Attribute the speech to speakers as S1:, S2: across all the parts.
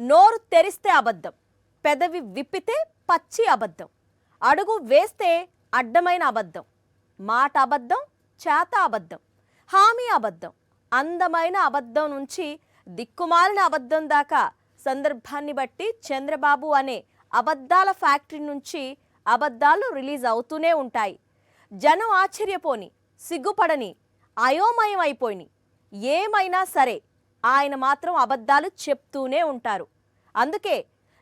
S1: నోరు తెరిస్తే అబద్ధం, పెదవి విప్పితే పచ్చి అబద్ధం, అడుగు వేస్తే అడ్డమైన అబద్ధం, మాట అబద్ధం, చేత అబద్ధం, హామీ అబద్ధం, అందమైన అబద్ధం నుంచి దిక్కుమాలిన అబద్ధం దాకా సందర్భాన్ని బట్టి చంద్రబాబు అనే అబద్ధాల ఫ్యాక్టరీ నుంచి అబద్ధాలు రిలీజ్ అవుతూనే ఉంటాయి. జనం ఆశ్చర్యపోని, సిగ్గుపడని, అయోమయం అయిపోయి ఏమైనా సరే ఆయన మాత్రం అబద్ధాలు చెప్తూనే ఉంటారు. అందుకే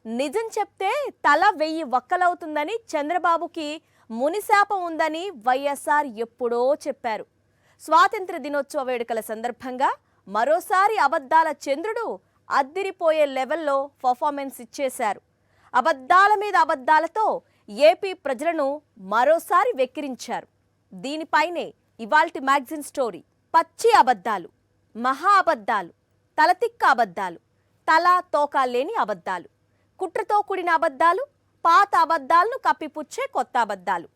S1: నిజం చెప్తే తల 1000 వక్కలవుతుందని చంద్రబాబుకి మునిశాపం ఉందని వైఎస్ఆర్ ఎప్పుడో చెప్పారు. స్వాతంత్ర దినోత్సవ వేడుకల సందర్భంగా మరోసారి అబద్ధాల చంద్రుడు అద్దిరిపోయే లెవెల్లో పర్ఫార్మెన్స్ ఇచ్చేశారు. అబద్ధాల మీద అబద్ధాలతో ఏపీ ప్రజలను మరోసారి వెక్కిరించారు. దీనిపైనే ఇవాల్టి మ్యాగజైన్ స్టోరీ. పచ్చి అబద్ధాలు, మహా అబద్ధాలు, తలతిక్క అబద్ధాలు, తల తోక లేని అబద్ధాలు, కుట్రతో కూడిన అబద్ధాలు, పాత అబద్ధాలను కప్పిపుచ్చే కొత్త అబద్ధాలు,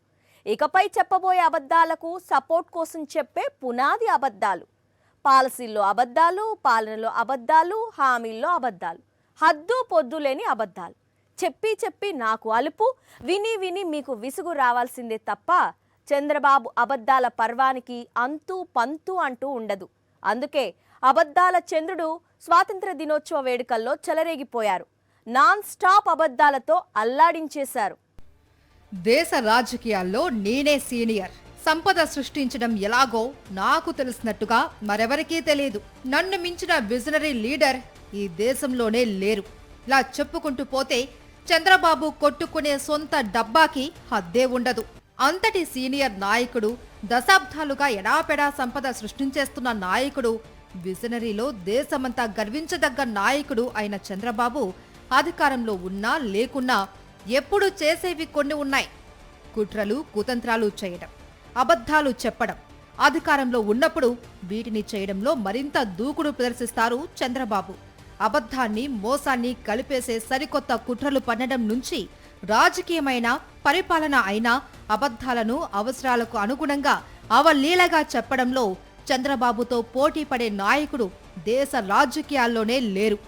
S1: ఇకపై చెప్పబోయే అబద్ధాలకు సపోర్ట్ కోసం చెప్పే పునాది అబద్ధాలు, పాలసీల్లో అబద్ధాలు, పాలనలో అబద్ధాలు, హామీల్లో అబద్ధాలు, హద్దు పొద్దు లేని అబద్ధాలు. చెప్పి చెప్పి నాకు అలుపు, విని విని మీకు విసుగు రావాల్సిందే తప్ప చంద్రబాబు అబద్ధాల పర్వానికి అంతు పంతు అంటూ ఉండదు. అందుకే అబద్ధాల చంద్రుడు స్వాతంత్ర దినోత్సవ వేడుకల్లో చెలరేగిపోయారు. నాన్ స్టాప్ అబద్ధాలతో అల్లాడించేశారు.
S2: దేశ రాజకీయాల్లో నేనే సీనియర్, సంపద సృష్టించడం ఎలాగో నాకు తెలిసినట్టుగా మరెవరికీ తెలియదు, నన్ను మించిన విజనరీ లీడర్ ఈ దేశంలోనే లేరు. ఇలా చెప్పుకుంటూ పోతే చంద్రబాబు కొట్టుకునే సొంత డబ్బాకి హద్దే ఉండదు. అంతటి సీనియర్ నాయకుడు, దశాబ్దాలుగా ఎడాపెడా సంపద సృష్టించేస్తున్న నాయకుడు, విజనరీలో దేశమంతా గర్వించదగ్గ నాయకుడు అయిన చంద్రబాబు అధికారంలో ఉన్నా లేకున్నా ఎప్పుడు చేసేవి కొన్ని ఉన్నాయి. కుట్రలు, కుతంత్రాలు చేయడం, అబద్ధాలు చెప్పడం. అధికారంలో ఉన్నప్పుడు వీటిని చేయడంలో మరింత దూకుడు ప్రదర్శిస్తారు చంద్రబాబు. అబద్ధాన్ని, మోసాన్ని కలిపేసే సరికొత్త కుట్రలు పన్నడం నుంచి రాజకీయమైన, పరిపాలన అయినా అబద్ధాలను అవసరాలకు అనుగుణంగా అవలీలగా చెప్పడంలో చంద్రబాబుతో పోటీ పడే నాయకుడు దేశ రాజకీయాల్లోనే లేరు.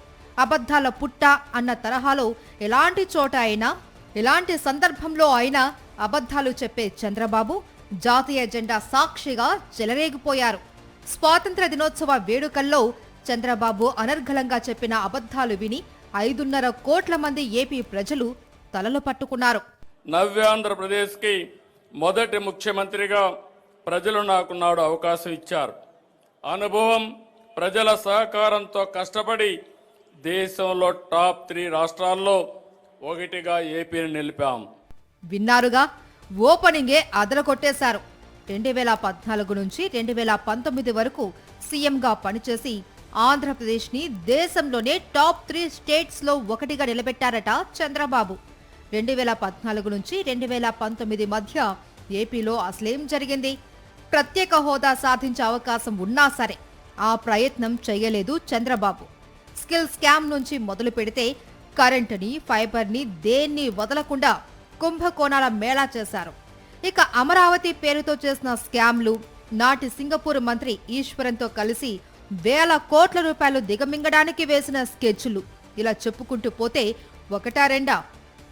S2: అబద్ధాల పుట్ట అన్న తరహాలో ఎలాంటి చోట అయినా, ఎలాంటి సందర్భంలో అయినా అబద్ధాలు చెప్పే చంద్రబాబు జాతీయ జెండా సాక్షిగా చెలరేగిపోయారు. స్వాతంత్ర దినోత్సవ వేడుకల్లో చంద్రబాబు అనర్గళంగా చెప్పిన అబద్ధాలు విని 5.5 కోట్ల మంది ఏపీ ప్రజలు తలలు పట్టుకున్నారు.
S3: నవ్యాంధ్రప్రదేశ్కి మొదటి ముఖ్యమంత్రిగా ప్రజలు నాకు నాడు అవకాశం ఇచ్చారు. అనుభవం, ప్రజల సహకారంతో కష్టపడి దేశంలో టాప్ 3 రాష్ట్రాల్లో ఒకటిగా ఏపీని నిలిపాం.
S2: విన్నారుగా, ఓపెనింగే అదరగొట్టేశారు. 2014 నుంచి 2019 వరకు సీఎంగా పనిచేసి ఆంధ్రప్రదేశ్ని దేశంలోనే టాప్ 3 స్టేట్స్లో ఒకటిగా నిలబెట్టారట చంద్రబాబు. 2014 నుంచి 2019 మధ్య ఏపీలో అసలేం జరిగింది? ప్రత్యేక హోదా సాధించే అవకాశం ఉన్నా సరే ఆ ప్రయత్నం చేయలేదు చంద్రబాబు. స్కిల్ స్కామ్ నుంచి మొదలు పెడితే కరెంటుని, ఫైబర్ని దేన్ని వదలకుండా కుంభకోణాల మేళా చేశారు. ఇక అమరావతి పేరుతో చేసిన స్కామ్లు, నాటి సింగపూర్ మంత్రి ఈశ్వరన్తో కలిసి వేల కోట్ల రూపాయలు దిగమింగడానికి వేసిన స్కెచ్లు, ఇలా చెప్పుకుంటూ పోతే ఒకటా రెండా?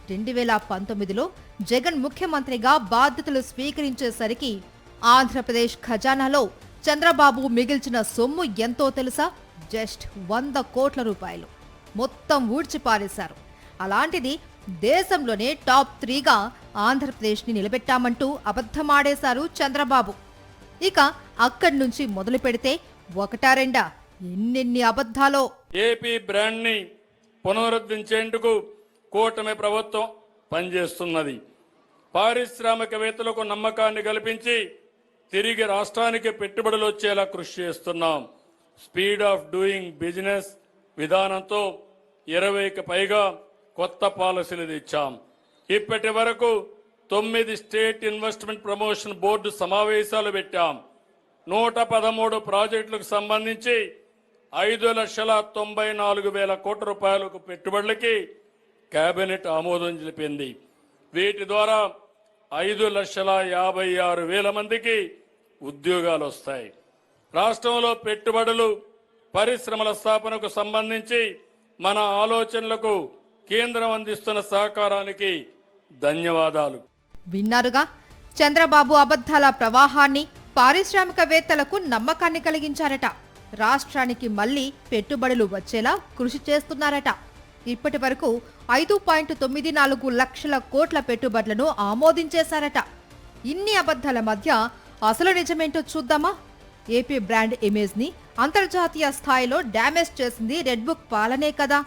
S2: 2019లో జగన్ ముఖ్యమంత్రిగా బాధ్యతలు స్వీకరించేసరికి ఆంధ్రప్రదేశ్ ఖజానాలో చంద్రబాబు మిగిల్చిన సొమ్ము ఎంతో తెలుసా? జస్ట్ 100 కోట్ల రూపాయలు. మొత్తం ఊడ్చిపారేశారు. అలాంటిది దేశంలోనే టాప్ 3గా ఆంధ్రప్రదేశ్ని నిలబెట్టామంటూ అబద్ధమాడేశారు చంద్రబాబు. ఇక అక్కడి నుంచి మొదలు పెడితే ఒకటా రెండా? ఎన్నెన్ని అబద్ధాలో.
S3: ఏపీ బ్రాండ్ ని పునరుద్ధరించేందుకు కూటమి ప్రభుత్వం పనిచేస్తున్నది. పారిశ్రామికవేత్తలకు నమ్మకాన్ని కల్పించి తిరిగి రాష్ట్రానికి పెట్టుబడులు వచ్చేలా కృషి చేస్తున్నాం. స్పీడ్ ఆఫ్ డూయింగ్ బిజినెస్ విధానంతో 20కి పైగా కొత్త పాలసీలు తెచ్చాం. ఇప్పటి వరకు 9 స్టేట్ ఇన్వెస్ట్మెంట్ ప్రమోషన్ బోర్డు సమావేశాలు పెట్టాం. 113 ప్రాజెక్టులకు సంబంధించి 5,94,000 కోట్ల రూపాయలకు పెట్టుబడులకి కేబినెట్ ఆమోదం తెలిపింది. వీటి ద్వారా 5,56,000 మందికి ఉద్యోగాలు వస్తాయి. రాష్ట్రంలో పెట్టుబడులు, పరిశ్రమల స్థాపనకు సంబంధించి మన ఆలోచనలకు కేంద్రం అందిస్తున్న సహకారానికి ధన్యవాదాలు.
S2: విన్నారుగా, చంద్రబాబు అబద్ధాల ప్రవాహాన్ని పారిశ్రామికవేత్తలకు నమ్మకాన్ని కలిగించారట. రాష్ట్రానికి మళ్లీ పెట్టుబడులు వచ్చేలా కృషి చేస్తున్నారట. ఇప్పటి వరకు 5.94 లక్షల కోట్ల పెట్టుబడులను ఆమోదించేశారట. ఇన్ని అబద్ధాల మధ్య అసలు నిజమేంటో చూద్దామా? ఏపీ బ్రాండ్ ఇమేజ్ ని అంతర్జాతీయ స్థాయిలో డ్యామేజ్ చేసింది రెడ్ బుక్ పాలనే కదా.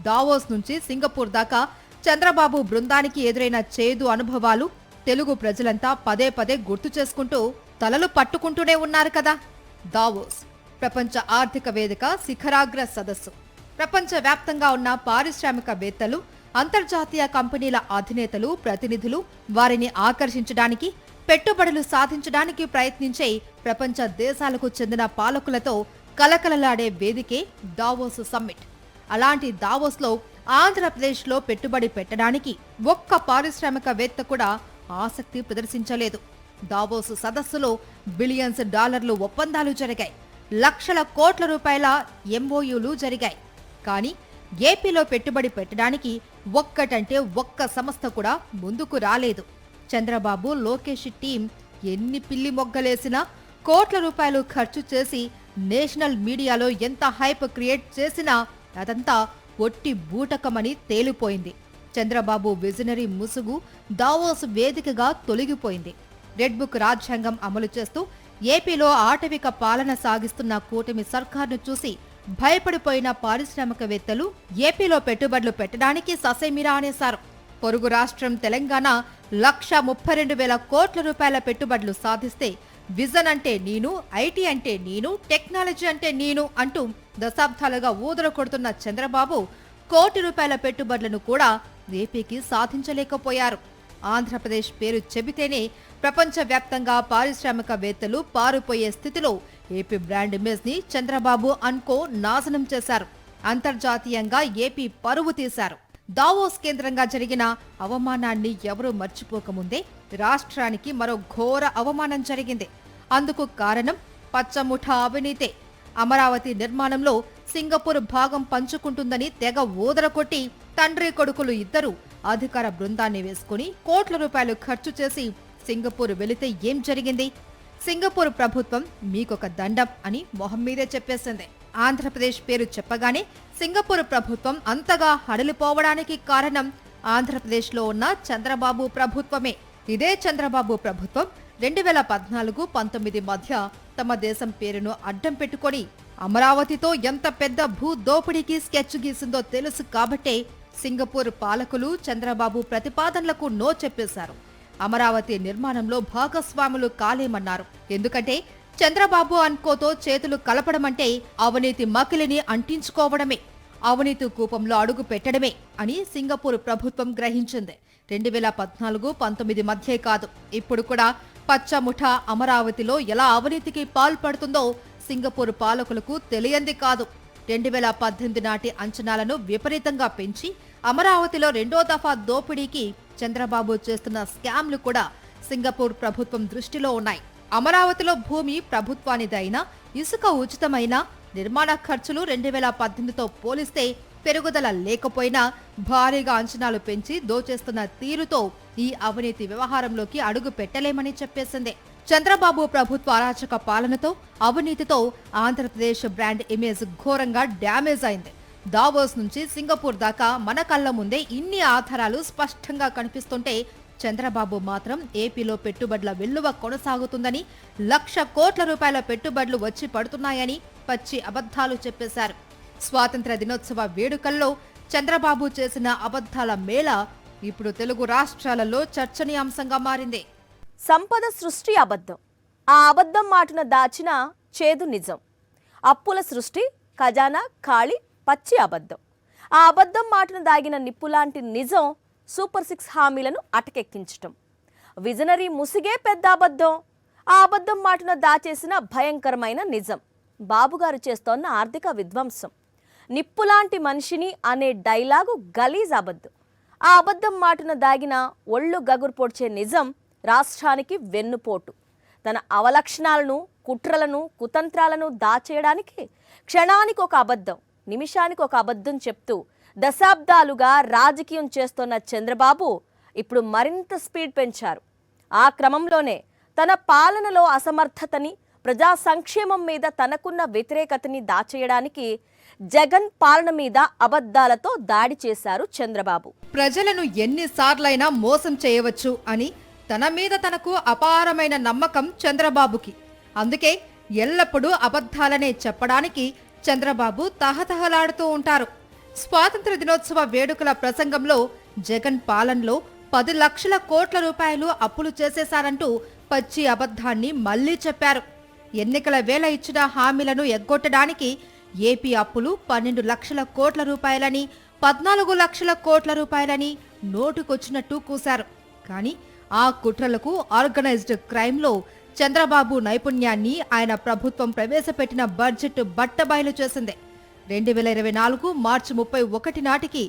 S2: దావోస్ నుంచి సింగపూర్ దాకా చంద్రబాబు బృందానికి ఎదురైన చేదు అనుభవాలు తెలుగు ప్రజలంతా పదే పదే గుర్తు చేసుకుంటూ తలలు పట్టుకుంటూనే ఉన్నారు కదా. దావోస్ ప్రపంచ ఆర్థిక వేదిక శిఖరాగ్ర సదస్సు. ప్రపంచవ్యాప్తంగా ఉన్న పారిశ్రామికవేత్తలు, అంతర్జాతీయ కంపెనీల అధినేతలు, ప్రతినిధులు వారిని ఆకర్షించడానికి, పెట్టుబడులు సాధించడానికి ప్రయత్నించే ప్రపంచ దేశాలకు చెందిన పాలకులతో కలకలలాడే వేదికే దావోస్ సమ్మిట్. అలాంటి దావోస్లో ఆంధ్రప్రదేశ్లో పెట్టుబడి పెట్టడానికి ఒక్క పారిశ్రామికవేత్త కూడా ఆసక్తి ప్రదర్శించలేదు. దావోస్ సదస్సులో బిలియన్స్ డాలర్లు ఒప్పందాలు జరిగాయి, లక్షల కోట్ల రూపాయల ఎంఓయూలు జరిగాయి. కానీ ఏపీలో పెట్టుబడి పెట్టడానికి ఒక్కటంటే ఒక్క సంస్థ కూడా ముందుకు రాలేదు. చంద్రబాబు, లోకేష్ టీం ఎన్ని పిల్లి మొగ్గలేసినా, కోట్ల రూపాయలు ఖర్చు చేసి నేషనల్ మీడియాలో ఎంత హైప్ క్రియేట్ చేసినా అదంతా ఒట్టి బూటకమని తేలిపోయింది. చంద్రబాబు విజనరీ ముసుగు దావోస్ వేదికగా తొలగిపోయింది. రెడ్ బుక్ రాజ్యాంగం అమలు చేస్తూ ఏపీలో ఆటవిక పాలన సాగిస్తున్న కూటమి సర్కార్ను చూసి భయపడిపోయిన పారిశ్రామికవేత్తలు ఏపీలో పెట్టుబడులు పెట్టడానికి ససేమిరా అనేశారు. పొరుగు రాష్ట్రం తెలంగాణ 1,32,000 కోట్ల రూపాయల పెట్టుబడులు సాధిస్తే విజన్ అంటే నేను, ఐటీ అంటే నేను, టెక్నాలజీ అంటే నేను అంటూ దశాబ్దాలుగా ఊదర కొడుతున్న చంద్రబాబు కోటి రూపాయల పెట్టుబడులను కూడా ఏపీకి సాధించలేకపోయారు. ఆంధ్రప్రదేశ్ పేరు చెబితేనే ప్రపంచవ్యాప్తంగా పారిశ్రామికవేత్తలు పారిపోయే స్థితిలో ఏపీ బ్రాండ్ ఇమేజ్ ని చంద్రబాబు అన్కో నాశనం చేశారు. అంతర్జాతీయంగా ఏపీ పరువు తీశారు. దావోస్ కేంద్రంగా జరిగిన అవమానాన్ని ఎవరూ మర్చిపోకముందే రాష్ట్రానికి మరో ఘోర అవమానం జరిగింది. అందుకు కారణం పచ్చముఠా అవినీతే. అమరావతి నిర్మాణంలో సింగపూర్ భాగం పంచుకుంటుందని తెగ ఊదరకొట్టి తండ్రి కొడుకులు ఇద్దరు అధికార బృందాన్ని వేసుకుని కోట్ల రూపాయలు ఖర్చు చేసి సింగపూర్ వెళితే ఏం జరిగింది? సింగపూర్ ప్రభుత్వం మీకొక దండం అని మొహం మీదే చెప్పేసింది. ఆంధ్రప్రదేశ్ పేరు చెప్పగానే సింగపూర్ ప్రభుత్వం అంతగా హడలిపోవడానికి కారణం ఆంధ్రప్రదేశ్లో ఉన్న చంద్రబాబు ప్రభుత్వమే. ఇదే చంద్రబాబు ప్రభుత్వం 2014-19 మధ్య తమ దేశం పేరును అడ్డం పెట్టుకొని అమరావతితో ఎంత పెద్ద భూ దోపిడీకి స్కెచ్ గీసిందో తెలుసు కాబట్టే సింగపూర్ పాలకులు చంద్రబాబు ప్రతిపాదనలకు నో చెప్పేశారు. అమరావతి నిర్మాణంలో భాగస్వాములు కాలేమన్నారు. ఎందుకంటే చంద్రబాబు అన్కోతో చేతులు కలపడమంటే అవినీతి మకిలిని అంటించుకోవడమే, అవినీతి కూపంలో అడుగు పెట్టడమే అని సింగపూర్ ప్రభుత్వం గ్రహించింది. 2014-19 మధ్యే కాదు, ఇప్పుడు కూడా పచ్చముఠా అమరావతిలో ఎలా అవినీతికి పాల్పడుతుందో సింగపూర్ పాలకులకు తెలియంది కాదు. 2018 నాటి అంచనాలను విపరీతంగా పెంచి అమరావతిలో రెండో దఫా దోపిడీకి చంద్రబాబు చేస్తున్న స్కామ్లు కూడా సింగపూర్ ప్రభుత్వం దృష్టిలో ఉన్నాయి. అమరావతిలో భూమి ప్రభుత్వానిదైనా, ఇసుక ఉచితమైన, నిర్మాణ ఖర్చులు 2018తో పోలిస్తే పెరుగుదల లేకపోయినా భారీగా అంచనాలు పెంచి దోచేస్తున్న తీరుతో ఈ అవినీతి వ్యవహారంలోకి అడుగు పెట్టలేమని చెప్పేసింది. చంద్రబాబు ప్రభుత్వ అరాచక పాలనతో, అవినీతితో ఆంధ్రప్రదేశ్ బ్రాండ్ ఇమేజ్ ఘోరంగా డ్యామేజ్ అయింది. దావోస్ నుంచి సింగపూర్ దాకా మన కళ్ళ ముందే ఇన్ని ఆధారాలు స్పష్టంగా కనిపిస్తుంటే చంద్రబాబు మాత్రం ఏపీలో పెట్టుబడుల వెల్లువ కొనసాగుతుందని, 1,00,000 కోట్ల రూపాయల పెట్టుబడులు వచ్చి పడుతున్నాయని పచ్చి అబద్ధాలు చెప్పేశారు. స్వాతంత్ర దినోత్సవ వేడుకల్లో చంద్రబాబు చేసిన అబద్ధాల మేళ ఇప్పుడు తెలుగు రాష్ట్రాలలో చర్చనీయాంశంగా మారింది.
S1: సంపద సృష్టి అబద్ధం, ఆ అబద్ధం మాటున దాచిన చేదు నిజం. అప్పుల సృష్టి, ఖజానా ఖాళీ, పచ్చి అబద్ధం. ఆ అబద్ధం మాటున దాగిన నిప్పులాంటి నిజం సూపర్ 6 హామీలను అటకెక్కించటం. విజనరీ ముసిగే పెద్ద అబద్ధం. ఆ అబద్ధం మాటున దాచేసిన భయంకరమైన నిజం బాబుగారు చేస్తోన్న ఆర్థిక విధ్వంసం. నిప్పులాంటి మనిషిని అనే డైలాగు గలీజ్ అబద్ధం. ఆ అబద్ధం మాటున దాగిన ఒళ్ళు గగురు పొడిచే నిజం రాష్ట్రానికి వెన్నుపోటు. తన అవలక్షణాలను, కుట్రలను, కుతంత్రాలను దాచేయడానికి క్షణానికి ఒక అబద్ధం, నిమిషానికి ఒక అబద్ధం చెప్తూ దశాబ్దాలుగా రాజకీయం చేస్తున్న చంద్రబాబు ఇప్పుడు మరింత స్పీడ్ పెంచారు. ఆ క్రమంలోనే తన పాలనలో అసమర్థతని, ప్రజా సంక్షేమం మీద తనకున్న వ్యతిరేకతని దాచేయడానికి జగన్ పాలన మీద అబద్ధాలతో దాడి చేశారు చంద్రబాబు.
S2: ప్రజలను ఎన్నిసార్లైనా మోసం చేయవచ్చు అని తన మీద తనకు అపారమైన నమ్మకం చంద్రబాబుకి. అందుకే ఎల్లప్పుడూ అబద్ధాలనే చెప్పడానికి చంద్రబాబు తహతహలాడుతూ ఉంటారు. స్వాతంత్ర దినోత్సవ వేడుకల ప్రసంగంలో జగన్ పాలనలో 10 లక్షల కోట్ల రూపాయలు అప్పులు చేసేశారంటూ పచ్చి అబద్ధాన్ని మళ్లీ చెప్పారు. ఎన్నికల వేళ ఇచ్చిన హామీలను ఎగ్గొట్టడానికి ఏపీ అప్పులు 12 లక్షల కోట్ల రూపాయలని, 14 లక్షల కోట్ల రూపాయలని నోటుకొచ్చినట్టు కూశారు. కానీ ఆ కుట్రలకు ఆర్గనైజ్డ్ క్రైమ్లో చంద్రబాబు నైపుణ్యాన్ని ఆయన ప్రభుత్వం ప్రవేశపెట్టిన బడ్జెట్ బట్టబయలు చేసింది. 2024 మార్చి 31 నాటికి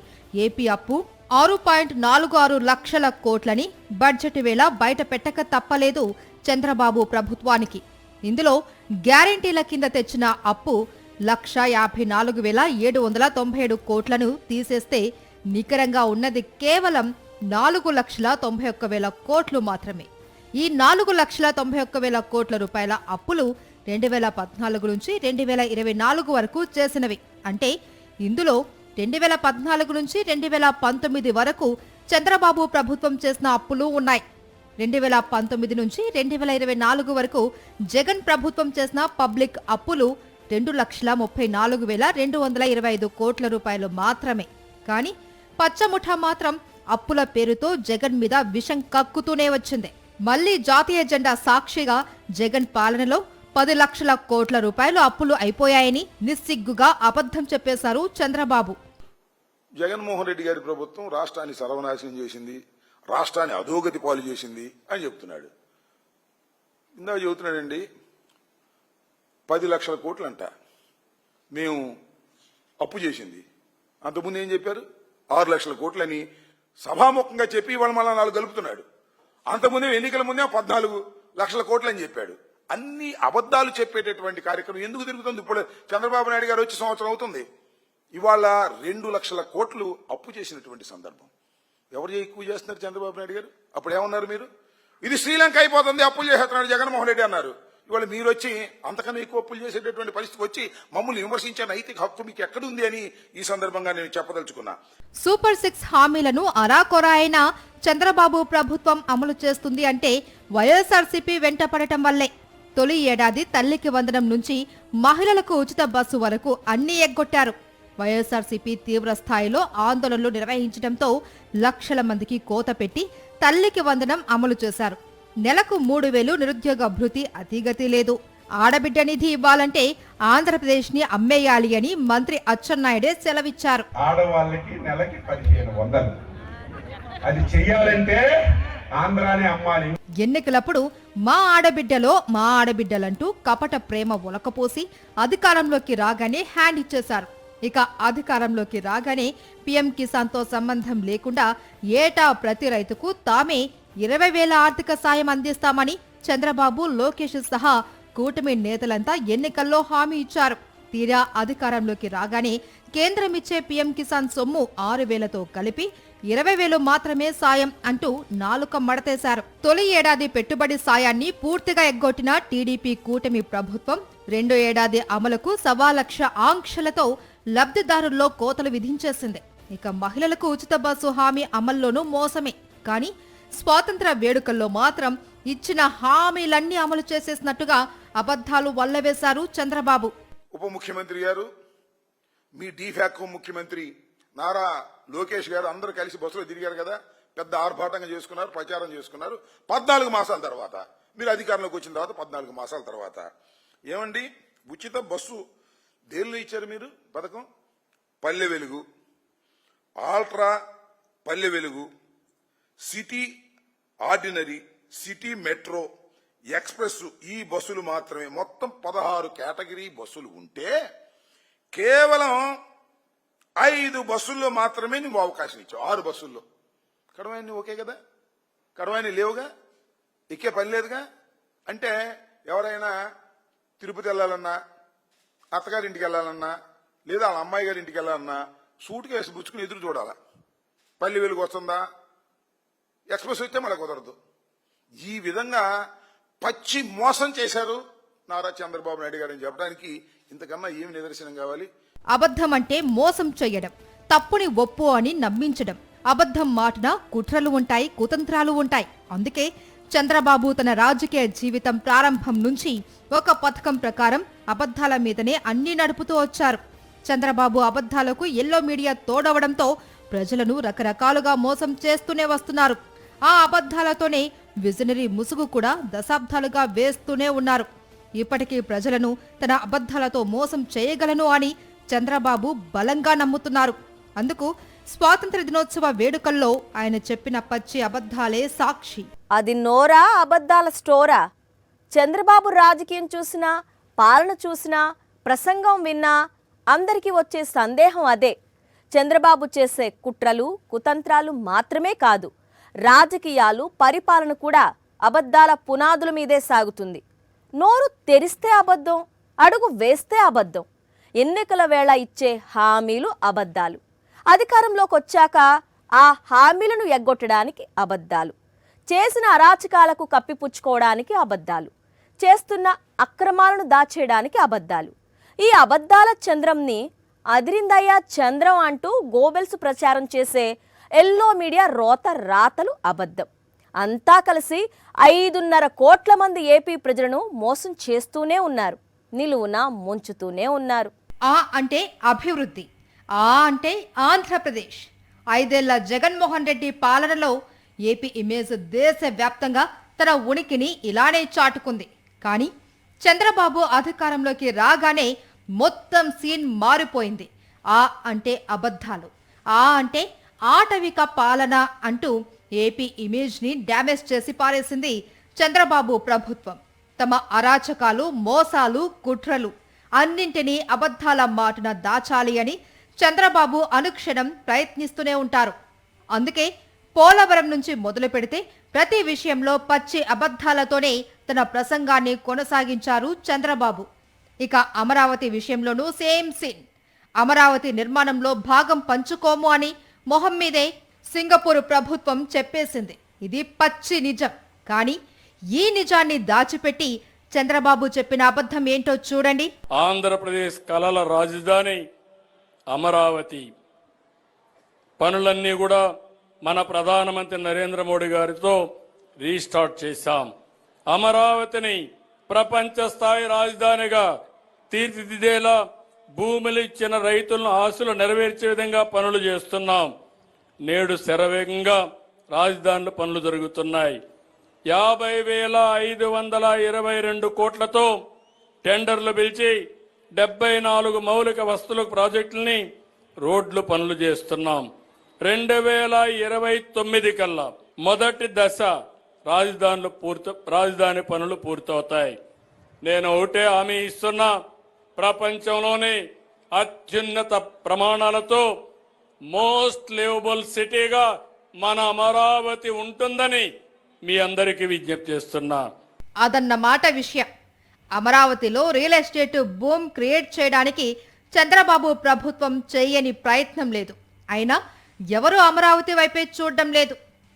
S2: ఏపీ అప్పు 6.46 లక్షల కోట్లని బడ్జెట్ వేళ బయట పెట్టక తప్పలేదు చంద్రబాబు ప్రభుత్వానికి. ఇందులో గ్యారెంటీల కింద తెచ్చిన అప్పు 1,54,797 కోట్లను తీసేస్తే నికరంగా ఉన్నది కేవలం 4,91,000 కోట్లు మాత్రమే. ఈ 4,91,000 కోట్ల రూపాయల అప్పులు 2014 నుంచి 2024 వరకు చేసినవి. అంటే ఇందులో 2014 నుంచి 2019 వరకు చంద్రబాబు ప్రభుత్వం చేసిన అప్పులు ఉన్నాయి. 2019 నుంచి 2024 వరకు జగన్ ప్రభుత్వం చేసిన పబ్లిక్ అప్పులు 2,34,225 కోట్ల రూపాయలు మాత్రమే. కానీ పచ్చముఠ మాత్రం అప్పుల పేరుతో జగన్ మీద విషం కక్కుతూనే వచ్చింది. మళ్లీ జాతీయ జెండా సాక్షిగా జగన్ పాలనలో 10 లక్షల కోట్ల రూపాయలు అప్పులు అయిపోయాయని నిస్సిగ్గుగా అబద్ధం చెప్పేశారు చంద్రబాబు.
S4: జగన్మోహన్ రెడ్డి గారి ప్రభుత్వం రాష్ట్రాన్ని సర్వనాశనం చేసింది, రాష్ట్రాన్ని అధోగతి పాలు చేసింది అని చెప్తున్నాడు. ఇందాక చెబుతున్నాడండి 10 లక్షల కోట్లు అంట మేము అప్పు చేసింది. అంతకుముందు ఏం చెప్పారు? 6 లక్షల కోట్లని సభాముఖంగా చెప్పి ఇవాళ మళ్ళా 4 కలుపుతున్నాడు. అంతకుముందే ఎన్నికల ముందే 14 లక్షల కోట్లు అని చెప్పాడు. అన్ని అబద్దాలు చెప్పేటటువంటి కార్యక్రమం ఎందుకు తిరుగుతుంది? ఇప్పుడు చంద్రబాబు నాయుడు గారు వచ్చి సంవత్సరం అవుతుంది. ఇవాళ 2 లక్షల కోట్లు అప్పు చేసినటువంటి సందర్భం. ఎవరు ఎక్కువ చేస్తున్నారు? చంద్రబాబు నాయుడు గారు. అప్పుడు ఏమన్నారు మీరు? ఇది శ్రీలంక అయిపోతుంది, అప్పులు చేసేస్తున్నాడు జగన్మోహన్ రెడ్డి అన్నారు. ఇవాళ మీరు వచ్చి అంతకన్నా ఎక్కువ అప్పులు చేసేటటువంటి పరిస్థితికి వచ్చి మమ్మల్ని విమర్శించే నైతిక హక్కు మీకు ఎక్కడుంది అని ఈ సందర్భంగా నేను చెప్పదలుచుకున్నా.
S2: సూపర్ 6 హామీలను అరాకొరా అయినా చంద్రబాబు ప్రభుత్వం అమలు చేస్తుంది అంటే వైఎస్ఆర్సీపీ వెంట పడటం వల్లే. తొలి ఏడాది తల్లికి వందనం నుంచి మహిళలకు ఉచిత బస్సు వరకు అన్ని ఎగ్గొట్టారు. వైఎస్ఆర్సీపీ తీవ్ర స్థాయిలో ఆందోళనలు నిర్వహించడంతో లక్షల మందికి కోత పెట్టి తల్లికి వందనం అమలు చేశారు. నెలకు 3,000 నిరుద్యోగ భృతి అతిగతి లేదు. ఆడబిడ్డ నిధి ఇవ్వాలంటే ఆంధ్రప్రదేశ్ ని అమ్మేయాలి అని మంత్రి అచ్చెన్నాయుడే సెలవిచ్చారు.
S5: ఆడవాళ్ళకి నెలకి 1,500 అది చెయ్యాలంటే ఆంధ్రాని అమ్మాలి.
S2: ఎన్నికలప్పుడు మా ఆడబిడ్డలో మా ఆడబిడ్డలంటూ కపట ప్రేమ ఒలకపోసి అధికారంలోకి రాగానే హ్యాండ్ ఇచ్చేశారు. ఇక అధికారంలోకి రాగానే పీఎం కిసాన్తో సంబంధం లేకుండా ఏటా ప్రతి రైతుకు తామే 20,000 ఆర్థిక సాయం అందిస్తామని చంద్రబాబు, లోకేష్ సహా కూటమి నేతలంతా ఎన్నికల్లో హామీ ఇచ్చారు. తీరా అధికారంలోకి రాగానే కేంద్రం ఇచ్చే పీఎం కిసాన్ సొమ్ము 6,000తో కలిపి 20,000 మాత్రమే సాయం అంటూ నాలుక మడతేశారు. తొలి ఏడాది పెట్టుబడి సాయాన్ని పూర్తిగా ఎగ్గొట్టిన టీడీపీ కూటమి ప్రభుత్వం రెండో ఏడాది అమలుకు 1,00,000 ఆంక్షలతో లబ్ధిదారుల్లో కోతలు విధించేసింది. ఇక మహిళలకు ఉచిత బస్సు హామీ అమల్లోనూ మోసమే. కానీ స్వాతంత్ర వేడుకల్లో మాత్రం ఇచ్చిన హామీలన్నీ అమలు చేసేసినట్టుగా అబద్ధాలు వల్లవేశారు చంద్రబాబు.
S4: ఉప ముఖ్యమంత్రి గారు, మీ డీఫాకో ముఖ్యమంత్రి నారా లోకేష్ గారు అందరూ కలిసి బస్సులో తిరిగారు కదా, పెద్ద ఆర్భాటంగా చేసుకున్నారు, ప్రచారం చేసుకున్నారు. 14 మాసాల తర్వాత మీరు అధికారంలోకి వచ్చిన తర్వాత 14 మాసాల తర్వాత ఏమండి ఉచిత బస్సు దేనిలో ఇచ్చారు మీరు? పథకం Palle Velugu, ultra Palle Velugu, city ordinary, city metro, express ఈ బస్సులు మాత్రమే. మొత్తం 16 కేటగిరీ బస్సులు ఉంటే కేవలం 5 బస్సుల్లో మాత్రమే నువ్వు అవకాశం ఇచ్చావు. 6 బస్సుల్లో. కడవాయిని ఓకే కదా, కడవాయిని లేవుగా, ఎక్కే పని లేదుగా. అంటే ఎవరైనా తిరుపతి వెళ్ళాలన్నా, అత్తగారింటికి వెళ్ళాలన్నా, లేదా వాళ్ళ అమ్మాయి గారి ఇంటికి వెళ్ళాలన్నా సూట్ కేసు పుచ్చుకుని ఎదురు చూడాలా. పల్లి వెలుగు వస్తుందా, ఎక్స్ప్రెస్ వస్తే మళ్ళీ కుదరదు. ఈ విధంగా పచ్చి మోసం చేశారు నారా చంద్రబాబు నాయుడు గారు అని చెప్పడానికి ఇంతకన్నా ఏమి నిదర్శనం కావాలి?
S2: అబద్ధం అంటే మోసం చేయడం, తప్పుని ఒప్పు అని నమ్మించడం. అబద్ధం మాటన కుట్రలు ఉంటాయి, కుతంత్రాలు ఉంటాయి. అందుకే చంద్రబాబు తన రాజకీయ జీవితం ప్రారంభం నుంచి ఒక పథకం ప్రకారం అబద్ధాల మీదనే అన్ని నడుపుతూ వచ్చారు. చంద్రబాబు అబద్ధాలకు ఎల్లో మీడియా తోడవడంతో ప్రజలను రకరకాలుగా మోసం చేస్తూనే వస్తున్నారు. ఆ అబద్ధాలతోనే విజనరీ ముసుగు కూడా దశాబ్దాలుగా వేస్తూనే ఉన్నారు. ఇప్పటికీ ప్రజలను తన అబద్ధాలతో మోసం చేయగలను అని చంద్రబాబు బలంగా నమ్ముతున్నారు. అందుకు స్వాతంత్ర దినోత్సవ వేడుకల్లో ఆయన చెప్పిన పచ్చి అబద్ధాలే సాక్షి.
S1: అది నోరా, అబద్ధాల స్టోరా? చంద్రబాబు రాజకీయం చూసినా, పాలన చూసినా, ప్రసంగం విన్నా అందరికీ వచ్చే సందేహం అదే. చంద్రబాబు చేసే కుట్రలు, కుతంత్రాలు మాత్రమే కాదు, రాజకీయాలు, పరిపాలన కూడా అబద్ధాల పునాదుల మీదే సాగుతుంది. నోరు తెరిస్తే అబద్ధం, అడుగు వేస్తే అబద్ధం. ఎన్నికల వేళ ఇచ్చే హామీలు అబద్ధాలు, అధికారంలోకి వచ్చాక ఆ హామీలను ఎగ్గొట్టడానికి అబద్ధాలు, చేసిన అరాచకాలకు కప్పిపుచ్చుకోవడానికి అబద్ధాలు, చేస్తున్న అక్రమాలను దాచేయడానికి అబద్ధాలు. ఈ అబద్ధాల చంద్రంని అదిరిందయ్యా చంద్రం అంటూ గోబెల్స్ ప్రచారం చేసే ఎల్లో మీడియా రోత రాతలు అబద్ధం. అంతా కలిసి 5.5 కోట్ల మంది ఏపీ ప్రజలను మోసం చేస్తూనే ఉన్నారు, నిలువున ముంచుతూనే ఉన్నారు.
S2: ఆ అంటే అభివృద్ధి, ఆ అంటే ఆంధ్రప్రదేశ్. 5 ఏళ్ల జగన్మోహన్ రెడ్డి పాలనలో ఏపీ ఇమేజ్ దేశవ్యాప్తంగా తన ఉనికిని ఇలానే చాటుకుంది. కానీ చంద్రబాబు అధికారంలోకి రాగానే మొత్తం సీన్ మారిపోయింది. ఆ అంటే అబద్ధాలు, ఆ అంటే ఆటవిక పాలన అంటూ ఏపీ ఇమేజ్ని డ్యామేజ్ చేసి పారేసింది చంద్రబాబు ప్రభుత్వం. తమ అరాచకాలు, మోసాలు, కుట్రలు అన్నింటినీ అబద్ధాల మాటున దాచాలి అని చంద్రబాబు అనుక్షణం ప్రయత్నిస్తూనే ఉంటారు. అందుకే పోలవరం నుంచి మొదలు పెడితే ప్రతి విషయంలో పచ్చి అబద్ధాలతోనే తన ప్రసంగాన్ని కొనసాగించారు చంద్రబాబు. ఇక అమరావతి విషయంలోనూ సేమ్ సీన్. అమరావతి నిర్మాణంలో భాగం పంచుకోము అని మొహం మీదే సింగపూర్ ప్రభుత్వం చెప్పేసింది. ఇది పచ్చి నిజం. కానీ ఈ నిజాన్ని దాచిపెట్టి చంద్రబాబు చెప్పిన అబద్ధం ఏంటో చూడండి.
S3: ఆంధ్రప్రదేశ్ కళల రాజధాని అమరావతి పనులన్నీ కూడా మన ప్రధానమంత్రి నరేంద్ర మోడీ గారితో రీస్టార్ట్ చేశాం. అమరావతిని ప్రపంచ స్థాయి రాజధానిగా తీర్చిదిద్దేలా భూములు ఇచ్చిన రైతులను ఆశలు నెరవేర్చే విధంగా పనులు చేస్తున్నాం. నేడు శరవేగంగా రాజధానుల పనులు జరుగుతున్నాయి. 50,522 కోట్లతో టెండర్లు పిలిచి 74 మౌలిక వస్తువుల ప్రాజెక్టుల్ని రోడ్లు పనులు చేస్తున్నాం. 2029 కల్లా మొదటి దశ రాజధాని పనులు పూర్తవుతాయి. నేను ఒకటే హామీ ఇస్తున్నా, ప్రపంచంలోనే అత్యున్నత ప్రమాణాలతో మోస్ట్ లివబుల్ సిటీగా మన అమరావతి ఉంటుందని మీ అందరికీ విజ్ఞప్తి చేస్తున్నా.
S2: అదన్న మాట విషయం. అమరావతిలో రియల్ ఎస్టేట్ బూమ్ క్రియేట్ చేయడానికి చంద్రబాబు ప్రభుత్వం చేయని ప్రయత్నం లేదు. అయినా ఎవరూ అమరావతి వైపే చూడడం లేదు.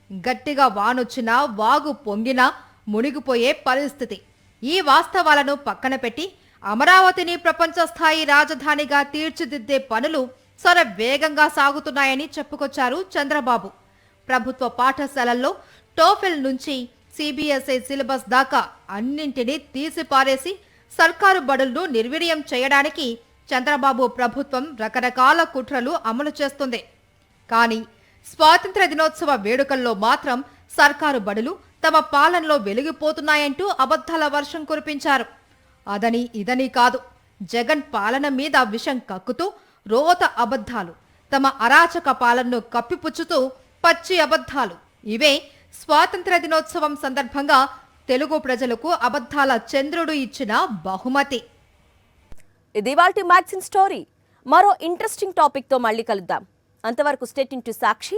S2: గట్టిగా వానొచ్చినా, వాగు పొంగినా మునిగిపోయే పరిస్థితి. ఈ వాస్తవాలను పక్కన పెట్టి అమరావతిని ప్రపంచ స్థాయి రాజధానిగా తీర్చిదిద్దే పనులు వేగంగా సాగుతున్నాయని చెప్పుకొచ్చారు చంద్రబాబు. ప్రభుత్వ పాఠశాలల్లో టోఫెల్ నుంచి సిబిఎస్ఈ సిలబస్ దాకా అన్నింటినీ తీసిపారేసి సర్కారు బడులను నిర్వీర్యం చేయడానికి చంద్రబాబు ప్రభుత్వం రకరకాల కుట్రలు అమలు చేస్తుంది. కానీ స్వాతంత్ర దినోత్సవ వేడుకల్లో మాత్రం సర్కారు బడులు తమ పాలనలో వెలిగిపోతున్నాయంటూ అబద్ధాల వర్షం కురిపించారు. అదని ఇదని కాదు, జగన్ పాలన మీద విషం కక్కుతూ రోత అబద్ధాలు, తమ అరాచక పాలనను కప్పిపుచ్చుతూ పచ్చి అబద్ధాలు. ఇవే స్వాతంత్ర దినోత్సవం సందర్భంగా తెలుగు ప్రజలకు అబద్ధాల చంద్రుడు ఇచ్చిన బహుమతి.
S1: ఇది ఇవాల్టి మ్యాగజైన్ స్టోరీ. మరో ఇంట్రెస్టింగ్ టాపిక్తో మళ్ళీ కలుద్దాం. అంతవరకు స్టే ట్యూన్డ్ టు సాక్షి.